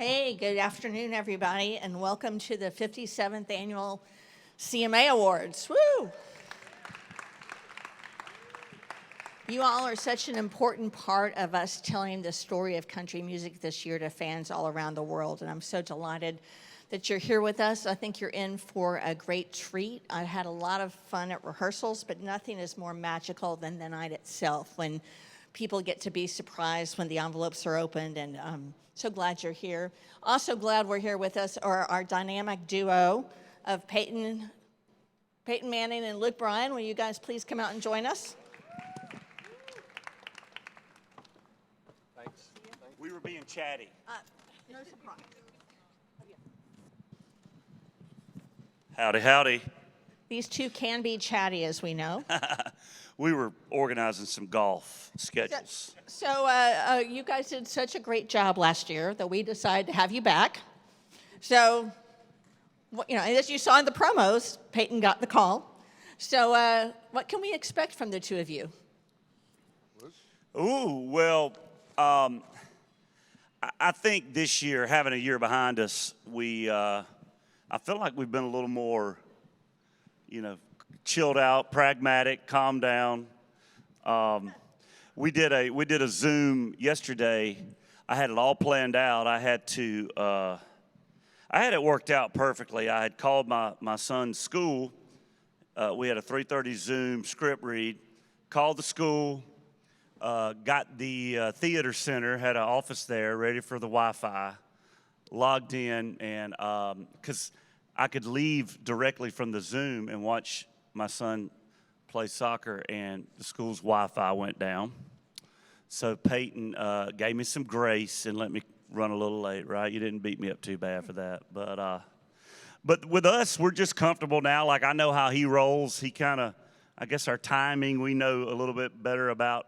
Hey, good afternoon, everybody, and welcome to the 57th Annual CMA Awards. Woo! You all are such an important part of us telling the story of country music this year to fans all around the world, and I'm so delighted that you're here with us. I think you're in for a great treat. I had a lot of fun at rehearsals, but nothing is more magical than the night itself when people get to be surprised when the envelopes are opened, and so glad you're here. Also glad we're here with us are our dynamic duo of Peyton Manning and Luke Bryan. Will you guys please come out and join us? Thanks. We were being chatty. No surprise. Howdy, howdy. These two can be chatty, as we know. We were organizing some golf schedules. So you guys did such a great job last year that we decided to have you back. So, as you saw in the promos, Peyton got the call. So what can we expect from the two of you? Ooh, well, I think this year, having a year behind us, I feel like we've been a little more, chilled out, pragmatic, calmed down. We did a Zoom yesterday. I had it all planned out. I had it worked out perfectly. I had called my son's school. We had a 3:30 Zoom script read. Called the school. Got the theater center, had an office there ready for the Wi-Fi. Logged in, and because I could leave directly from the Zoom and watch my son play soccer, and the school's Wi-Fi went down. So Payton gave me some grace and let me run a little late, right? You didn't beat me up too bad for that. But with us, we're just comfortable now. Like, I know how he rolls. He kind of, I guess our timing, we know a little bit better about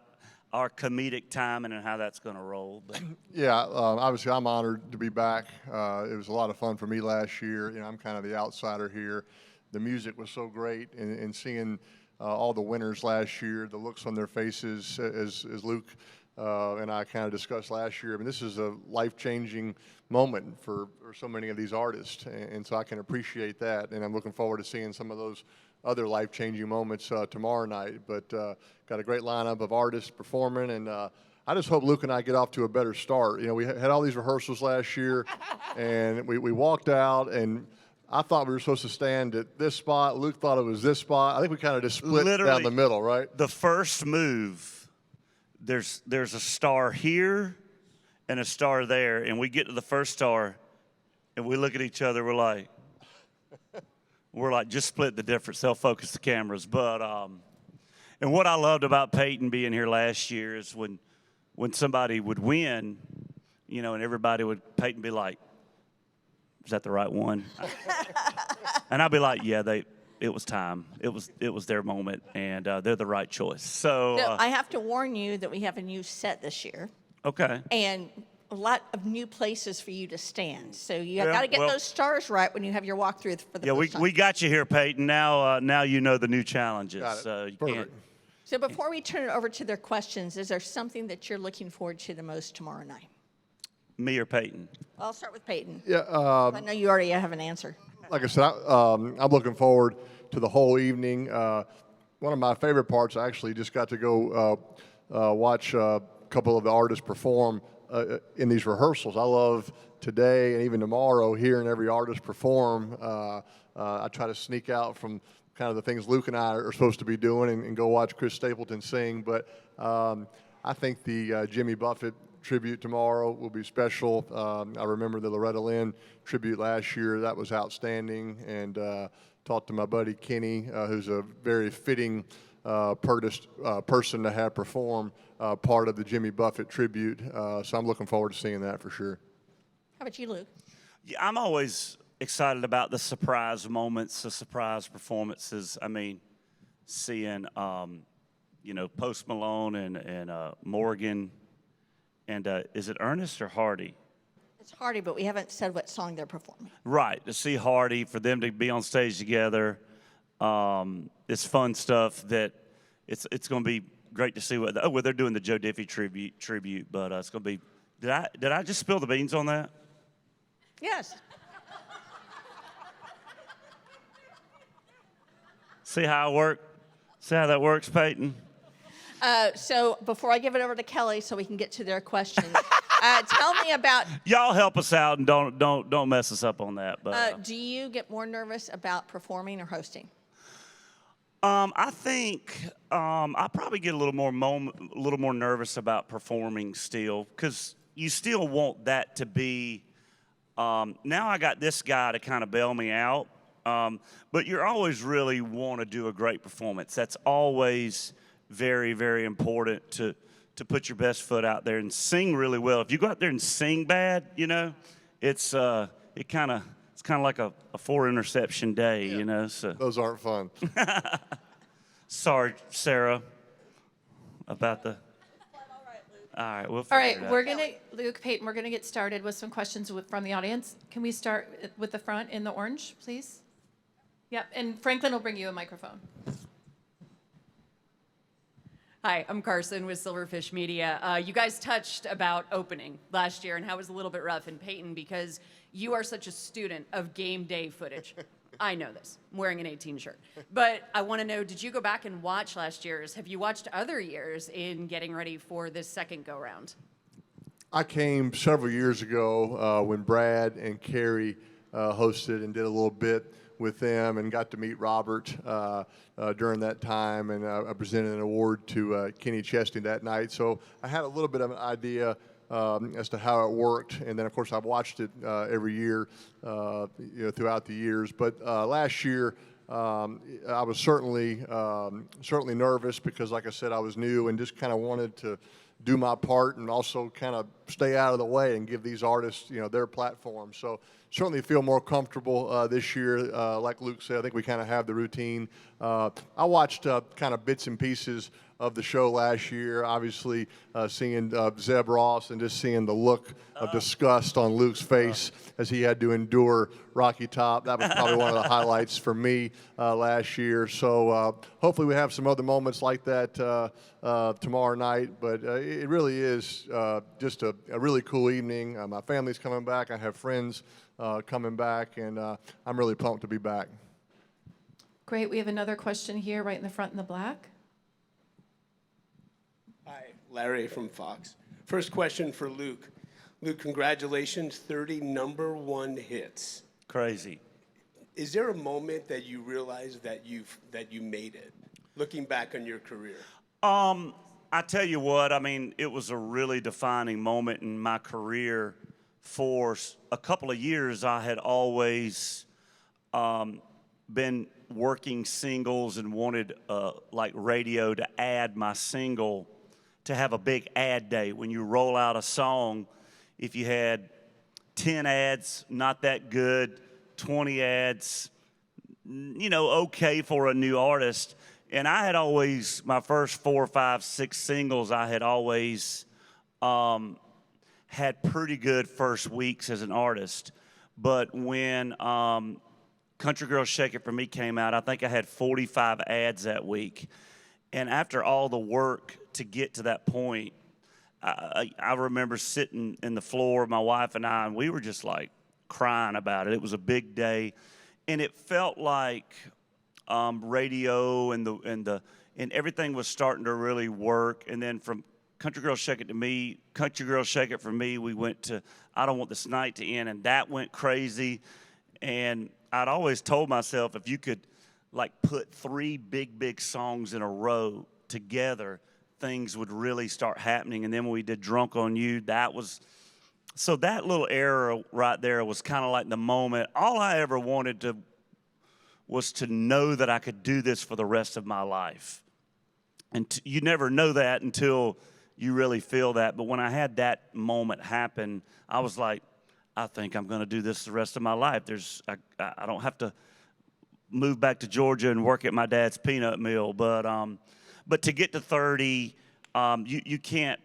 our comedic timing and how that's going to roll. But. Yeah, obviously I'm honored to be back. It was a lot of fun for me last year. I'm kind of the outsider here. The music was so great, and seeing all the winners last year, the looks on their faces, as Luke and I kind of discussed last year. I mean, this is a life-changing moment for so many of these artists, and so I can appreciate that, and I'm looking forward to seeing some of those other life-changing moments tomorrow night. But got a great lineup of artists performing, and I just hope Luke and I get off to a better start. We had all these rehearsals last year, and we walked out, and I thought we were supposed to stand at this spot. Luke thought it was this spot. I think we kind of just split down the middle, right? The first move, there's a star here and a star there, and we get to the first star, and we look at each other. We're like, just split the difference. They'll focus the cameras. But and what I loved about Payton being here last year is when somebody would win, and everybody Payton be like, "Is that the right one?" And I'd be like, "Yeah, it was time. It was their moment, and they're the right choice." So I have to warn you that we have a new set this year. Okay. And a lot of new places for you to stand. So you got to get those stars right when you have your walkthrough for the first time. We got you here, Payton. Now you know the new challenges. Got it. So you Perfect. can't. So before we turn it over to their questions, is there something that you're looking forward to the most tomorrow night? Me or Payton? I'll start with Payton. Yeah. I know you already have an answer. Like I said, I'm looking forward to the whole evening. One of my favorite parts, I actually just got to go watch a couple of the artists perform in these rehearsals. I love today and even tomorrow hearing every artist perform. I try to sneak out from kind of the things Luke and I are supposed to be doing and go watch Chris Stapleton sing. But I think the Jimmy Buffett tribute tomorrow will be special. I remember the Loretta Lynn tribute last year. That was outstanding. And talked to my buddy Kenny, who's a very fitting person to have perform part of the Jimmy Buffett tribute. So I'm looking forward to seeing that for sure. How about you, Luke? Yeah, I'm always excited about the surprise moments, the surprise performances. I mean, seeing Post Malone and Morgan, and is it Ernest or Hardy? It's Hardy, but we haven't said what song they're performing. Right, to see Hardy, for them to be on stage together, it's fun stuff. That it's going to be great to see what they're doing the Joe Diffie tribute, but it's going to be. Did I just spill the beans on that? Yes. See how I work? See how that works, Peyton? So before I give it over to Kelly so we can get to their questions, tell me about, Y'all help us out and don't mess us up on that. But do you get more nervous about performing or hosting? I think I probably get a little more nervous about performing still, because you still want that to be. Now I got this guy to kind of bail me out, but you always really want to do a great performance. That's always very, very important to put your best foot out there and sing really well. If you go out there and sing bad, it's kind of like a 4-interception day, Yeah. So Those aren't fun. sorry, Sarah, about the. All right, we'll All figure right, it out. we're gonna, Luke, Peyton, we're gonna get started with some questions from the audience. Can we start with the front in the orange, please? Yep, and Franklin will bring you a microphone. Hi, I'm Carson with Silverfish Media. You guys touched about opening last year and how it was a little bit rough. And Peyton, because you are such a student of game day footage, I know this. I'm wearing an 18 shirt. But I want to know, did you go back and watch last year's? Have you watched other years in getting ready for this second go-round? I came several years ago when Brad and Carrie hosted and did a little bit with them, and got to meet Robert during that time, and I presented an award to Kenny Chesney that night. So I had a little bit of an idea as to how it worked, and then of course I've watched it every year throughout the years. But last year I was certainly nervous because, like I said, I was new and just kind of wanted to do my part and also kind of stay out of the way and give these artists, their platform. So certainly feel more comfortable this year. Like Luke said, I think we kind of have the routine. I watched kind of bits and pieces of the show last year, obviously seeing Zeb Ross and just seeing the look of disgust on Luke's face as he had to endure Rocky Top. That was probably one of the highlights for me last year. So hopefully we have some other moments like that tomorrow night. But it really is just a really cool evening. My family's coming back. I have friends coming back, and I'm really pumped to be back. Great, we have another question here, right in the front in the black. Hi, Larry from Fox. First question for Luke. Luke, congratulations, 30 #1 hits. Crazy. Is there a moment that you realize that you made it, looking back on your career? I tell you what, I mean, it was a really defining moment in my career. For a couple of years, I had always been working singles and wanted like radio to add my single, to have a big ad day. When you roll out a song, if you had 10 ads, not that good, 20 ads, okay for a new artist. And I had always, my first 4, 5, 6 singles, I had always had pretty good first weeks as an artist. But when Country Girl Shake It For Me came out, I think I had 45 ads that week. And after all the work to get to that point, I remember sitting in the floor, my wife and I, and we were just like crying about it. It was a big day, and it felt like radio and everything was starting to really work. And then from Country Girl Shake It For Me, we went to I Don't Want This Night to End, and that went crazy. And I'd always told myself, if you could like put 3 big songs in a row together, things would really start happening. And then when we did Drunk on You, that little era right there was kind of like the moment. All I ever wanted was to know that I could do this for the rest of my life. And you never know that until you really feel that. But when I had that moment happen, I was like, I think I'm going to do this the rest of my life. I don't have to move back to Georgia and work at my dad's peanut mill. But to get to 30, you can't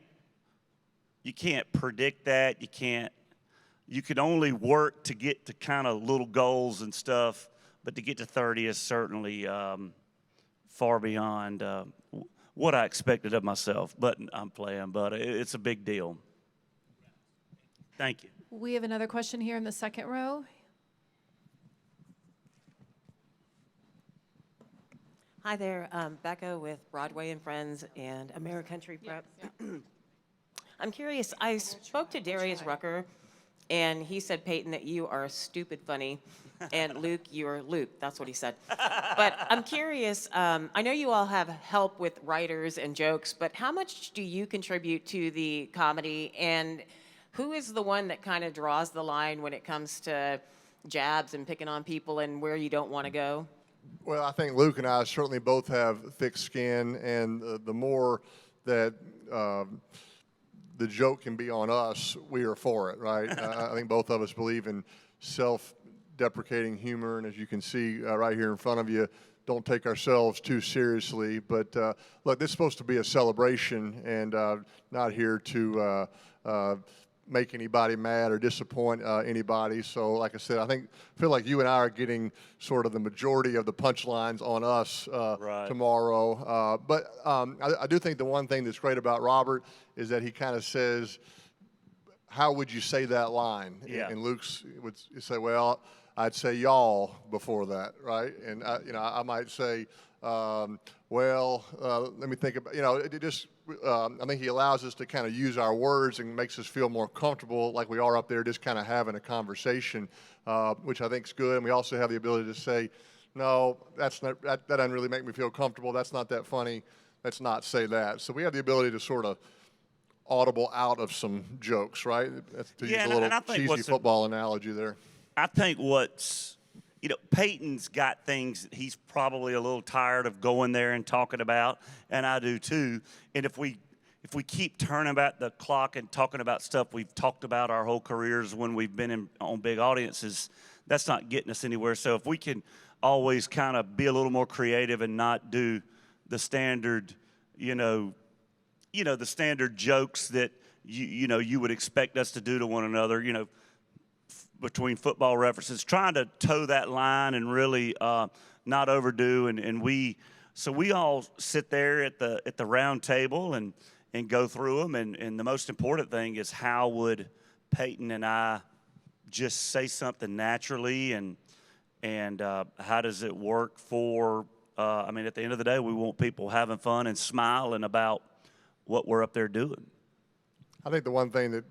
predict that. You can only work to get to kind of little goals and stuff. But to get to 30 is certainly far beyond what I expected of myself. But I'm playing. But it's a big deal. Thank you. We have another question here in the second row. Hi there, Becca with Broadway and Friends and AmeriCountry Prep. I'm curious, I spoke to Darius Rucker, and he said, Peyton, that you are stupid funny, and Luke, you're Luke. That's what he said. But I'm curious, I know you all have help with writers and jokes, but how much do you contribute to the comedy, and who is the one that kind of draws the line when it comes to jabs and picking on people and where you don't want to go? Well, I think Luke and I certainly both have thick skin, and the more that the joke can be on us, we are for it, right? I think both of us believe in self-deprecating humor, and as you can see right here in front of you, don't take ourselves too seriously. But look, this is supposed to be a celebration, and not here to make anybody mad or disappoint anybody. So like I said, I feel like you and I are getting sort of the majority of the punchlines on us Right. tomorrow. But I do think the one thing that's great about Robert is that he kind of says, how would you say that line? Yeah. And Luke's would say, well, I'd say y'all before that, right? And I might say, let me think about, it just, I think he allows us to kind of use our words and makes us feel more comfortable, like we are up there just kind of having a conversation, which I think is good. And we also have the ability to say, no, that doesn't really make me feel comfortable. That's not that funny. Let's not say that. So we have the ability to sort of audible out of some jokes, right? To use a little cheesy football analogy there. I think Peyton's got things that he's probably a little tired of going there and talking about, and I do too. And if we keep turning back the clock and talking about stuff we've talked about our whole careers when we've been on big audiences, that's not getting us anywhere. So if we can always kind of be a little more creative and not do the standard, the standard jokes that you would expect us to do to one another, between football references, trying to toe that line and really not overdo. And we all sit there at the round table and go through them. And the most important thing is, how would Peyton and I just say something naturally, and how does it work for? At the end of the day, we want people having fun and smiling about what we're up there doing. I think the one thing that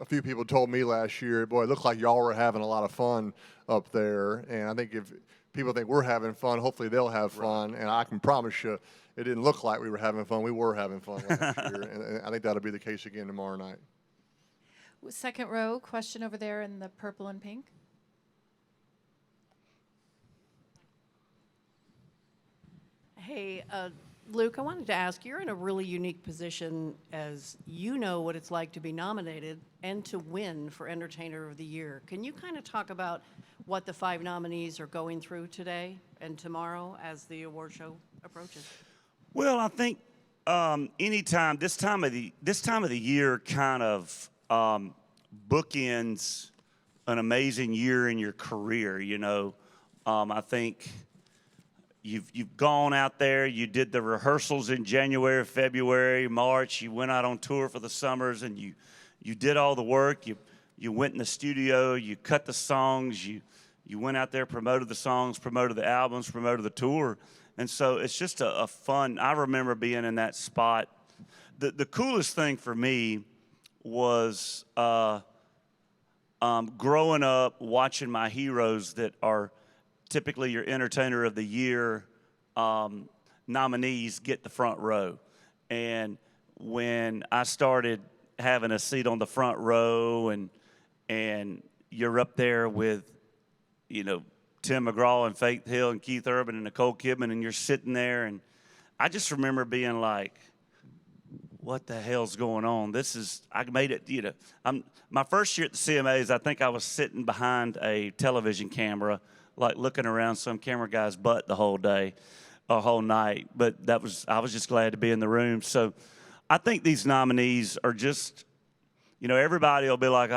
a few people told me last year, boy, it looked like y'all were having a lot of fun up there. And I think if people think we're having fun, hopefully they'll have fun. Right. And I can promise you, it didn't look like we were having fun. We were having fun last year. And I think that'll be the case again tomorrow night. Second row, question over there in the purple and pink. Hey, Luke, I wanted to ask, you're in a really unique position as you know what it's like to be nominated and to win for Entertainer of the Year. Can you kind of talk about what the 5 nominees are going through today and tomorrow as the award show approaches? Well, I think anytime this time of the year kind of bookends an amazing year in your career. I think you've gone out there, you did the rehearsals in January, February, March, you went out on tour for the summers, and you did all the work. You went in the studio, you cut the songs, you went out there, promoted the songs, promoted the albums, promoted the tour. And so it's just a fun, I remember being in that spot. The coolest thing for me was growing up watching my heroes that are typically your Entertainer of the Year nominees get the front row. And when I started having a seat on the front row, and you're up there with, Tim McGraw and Faith Hill and Keith Urban and Nicole Kidman, and you're sitting there, and I just remember being like, what the hell's going on? I made it, my first year at the CMAs, I think I was sitting behind a television camera, like looking around some camera guy's butt the whole day, a whole night. But I was just glad to be in the room. So I think these nominees are just, everybody will be like,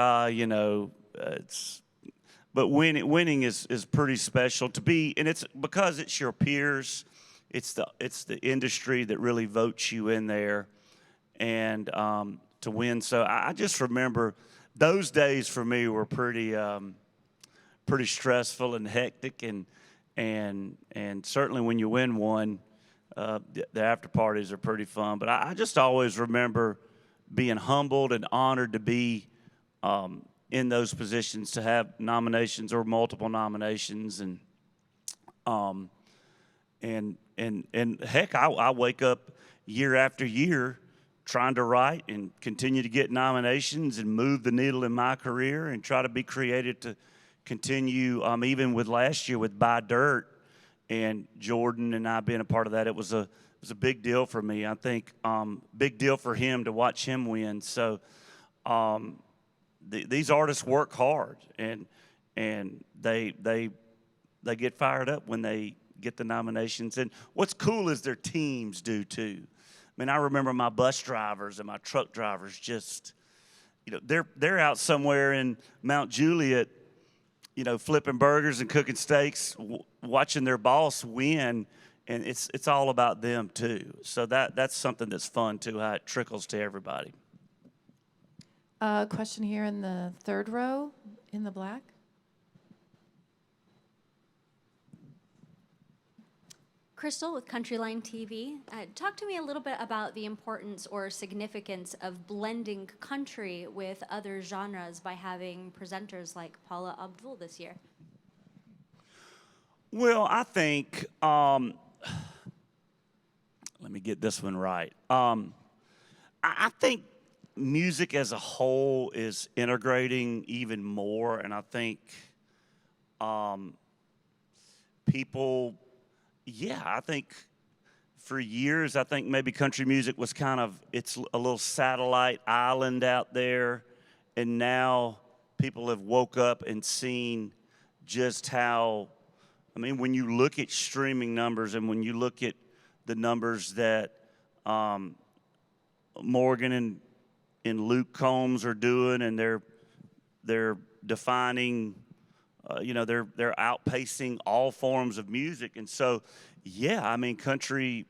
but winning is pretty special to be, and it's because it's your peers, it's the industry that really votes you in there. And to win. So I just remember those days for me were pretty stressful and hectic, and certainly when you win one, the after parties are pretty fun. But I just always remember being humbled and honored to be in those positions, to have nominations or multiple nominations, and heck, I wake up year after year trying to write and continue to get nominations and move the needle in my career and try to be creative to continue. Even with last year with Buy Dirt and Jordan and I being a part of that, it was a big deal for me. I think big deal for him to watch him win. So these artists work hard, and they get fired up when they get the nominations. And what's cool is their teams do too. I mean, I remember my bus drivers and my truck drivers just, they're out somewhere in Mount Juliet, flipping burgers and cooking steaks, watching their boss win, and it's all about them too. So that's something that's fun too, how it trickles to everybody. Question here in the third row, in the black. Crystal with Countryline TV. Talk to me a little bit about the importance or significance of blending country with other genres by having presenters like Paula Abdul this year. Well, I think, let me get this one right. I think music as a whole is integrating even more, and I think people, I think for years, I think maybe country music was it's a little satellite island out there, and now people have woke up and seen just how, when you look at streaming numbers and when you look at the numbers that Morgan and Luke Combs are doing, and they're defining, they're outpacing all forms of music. And so, country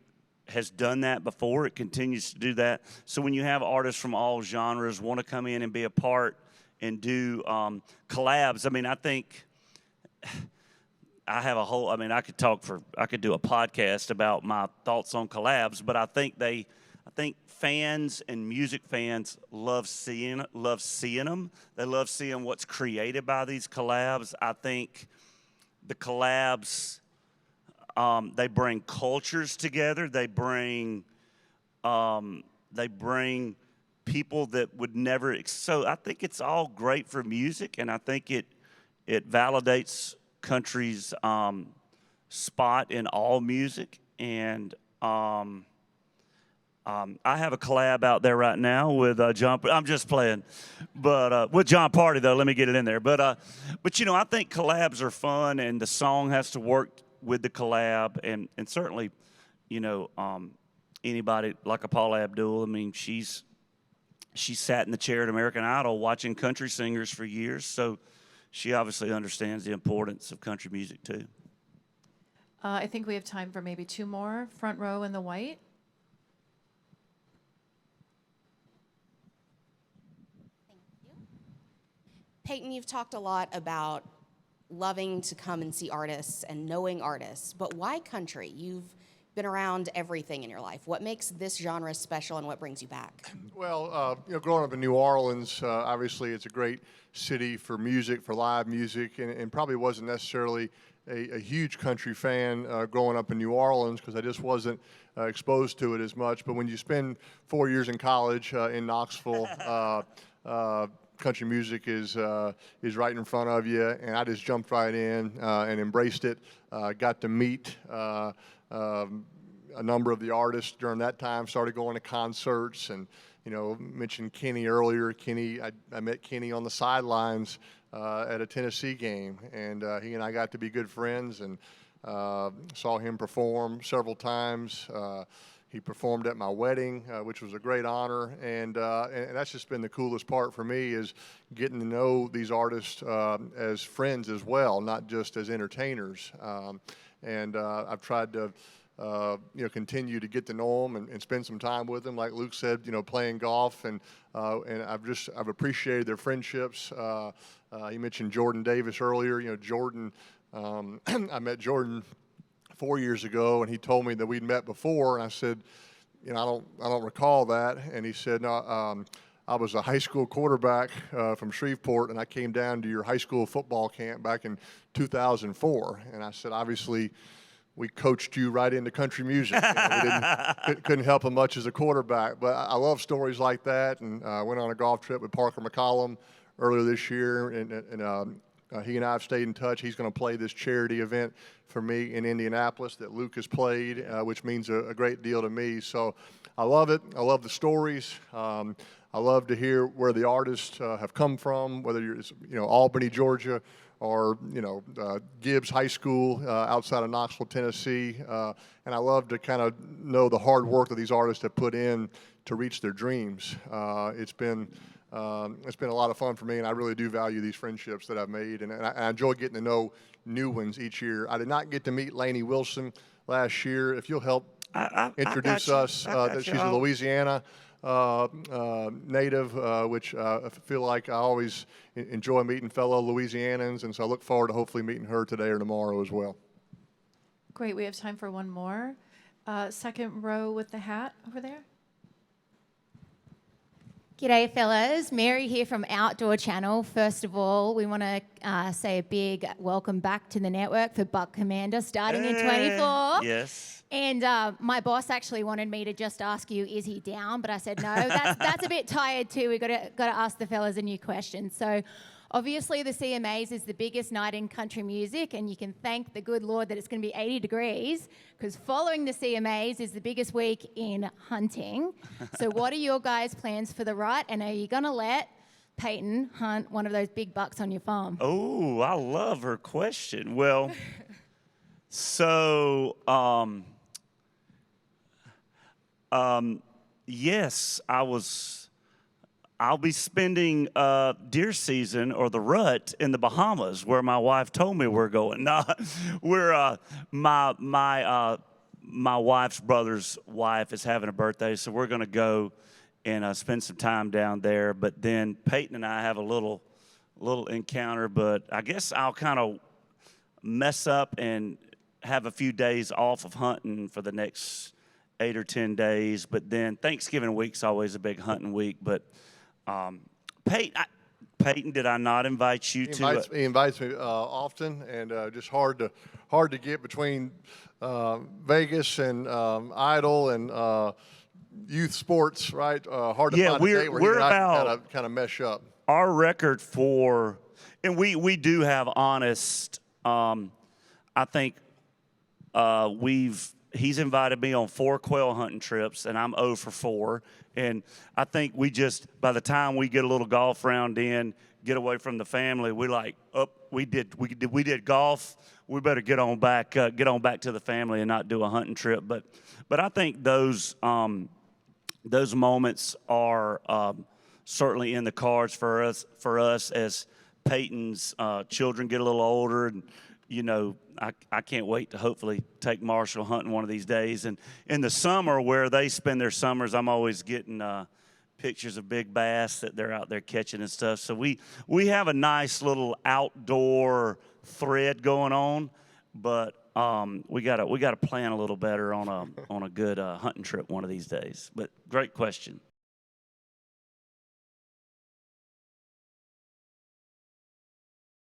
has done that before. It continues to do that. So when you have artists from all genres want to come in and be a part and do collabs, I think I have a whole, I could do a podcast about my thoughts on collabs, but I think fans and music fans love seeing them. They love seeing what's created by these collabs. I think the collabs, they bring cultures together. They bring people that would never. So I think it's all great for music, and I think it validates country's spot in all music. And I have a collab out there right now with John. I'm just playing, but with John Party though. Let me get it in there. But I think collabs are fun, and the song has to work with the collab, and certainly, anybody like a Paula Abdul. She sat in the chair at American Idol watching country singers for years, so she obviously understands the importance of country music too. I think we have time for maybe two more. Front row in the white. Payton, you've talked a lot about loving to come and see artists and knowing artists, but why country? You've been around everything in your life. What makes this genre special, and what brings you back? Well, growing up in New Orleans, obviously it's a great city for music, for live music, and probably wasn't necessarily a huge country fan growing up in New Orleans because I just wasn't exposed to it as much. But when you spend 4 years in college in Knoxville, country music is right in front of you, and I just jumped right in and embraced it. Got to meet a number of the artists during that time. Started going to concerts, and mentioned Kenny earlier. I met Kenny on the sidelines at a Tennessee game, and he and I got to be good friends, and saw him perform several times. He performed at my wedding, which was a great honor, and that's just been the coolest part for me, is getting to know these artists as friends as well, not just as entertainers. And I've tried to continue to get to know them and spend some time with them. Like Luke said, playing golf, and I've appreciated their friendships. You mentioned Jordan Davis earlier. Jordan, I met Jordan 4 years ago, and he told me that we'd met before, and I said, I don't recall that, and he said, no. I was a high school quarterback from Shreveport, and I came down to your high school football camp back in 2004. And I said, obviously, we coached you right into country music. We couldn't help him much as a quarterback. But I love stories like that. And I went on a golf trip with Parker McCollum earlier this year, and he and I have stayed in touch. He's going to play this charity event for me in Indianapolis that Luke has played, which means a great deal to me. So I love it. I love the stories. I love to hear where the artists have come from, whether you're, Albany, Georgia, or, Gibbs High School outside of Knoxville, Tennessee. And I love to kind of know the hard work that these artists have put in to reach their dreams. It's been a lot of fun for me, and I really do value these friendships that I've made, and I enjoy getting to know new ones each year. I did not get to meet Lainey Wilson last year. If you'll help introduce us, that she's a Louisiana native, which I feel like I always enjoy meeting fellow Louisianans, and so I look forward to hopefully meeting her today or tomorrow as well. Great. We have time for one more. Second row with the hat over there. G'day, fellas. Mary here from Outdoor Channel. First of all, we want to say a big welcome back to the network for Buck Commander starting in 24. Yes. And my boss actually wanted me to just ask you, is he down? But I said, no, that's a bit tired too. We've got to ask the fellas a new question. So obviously the CMAs is the biggest night in country music, and you can thank the good Lord that it's going to be 80 degrees, because following the CMAs is the biggest week in hunting. So what are your guys' plans for the rut, and are you going to let Payton hunt one of those big bucks on your farm? Oh, I love her question. Well, so yes, I'll be spending deer season or the rut in the Bahamas, where my wife told me we're going. No, we're my wife's brother's wife is having a birthday, so we're going to go and spend some time down there. But then Payton and I have a little encounter. But I guess I'll kind of mess up and have a few days off of hunting for the next 8 or 10 days. But then Thanksgiving week's always a big hunting week. But Payton, did I not invite you to? He invites me often, and just hard to get between Vegas and Idol and youth sports, right? Hard to find a day where you kind of mesh up. Our record for, and we do have honest. I think he's invited me on 4 quail hunting trips, and I'm 0 for 4. And I think by the time we get a little golf round in, get away from the family, we did golf. We better get on back to the family and not do a hunting trip. But I think those moments are certainly in the cards for us as Peyton's children get a little older. And I can't wait to hopefully take Marshall hunting one of these days. And in the summer, where they spend their summers, I'm always getting pictures of big bass that they're out there catching and stuff. So we have a nice little outdoor thread going on, but we gotta plan a little better on a good hunting trip one of these days. But great question.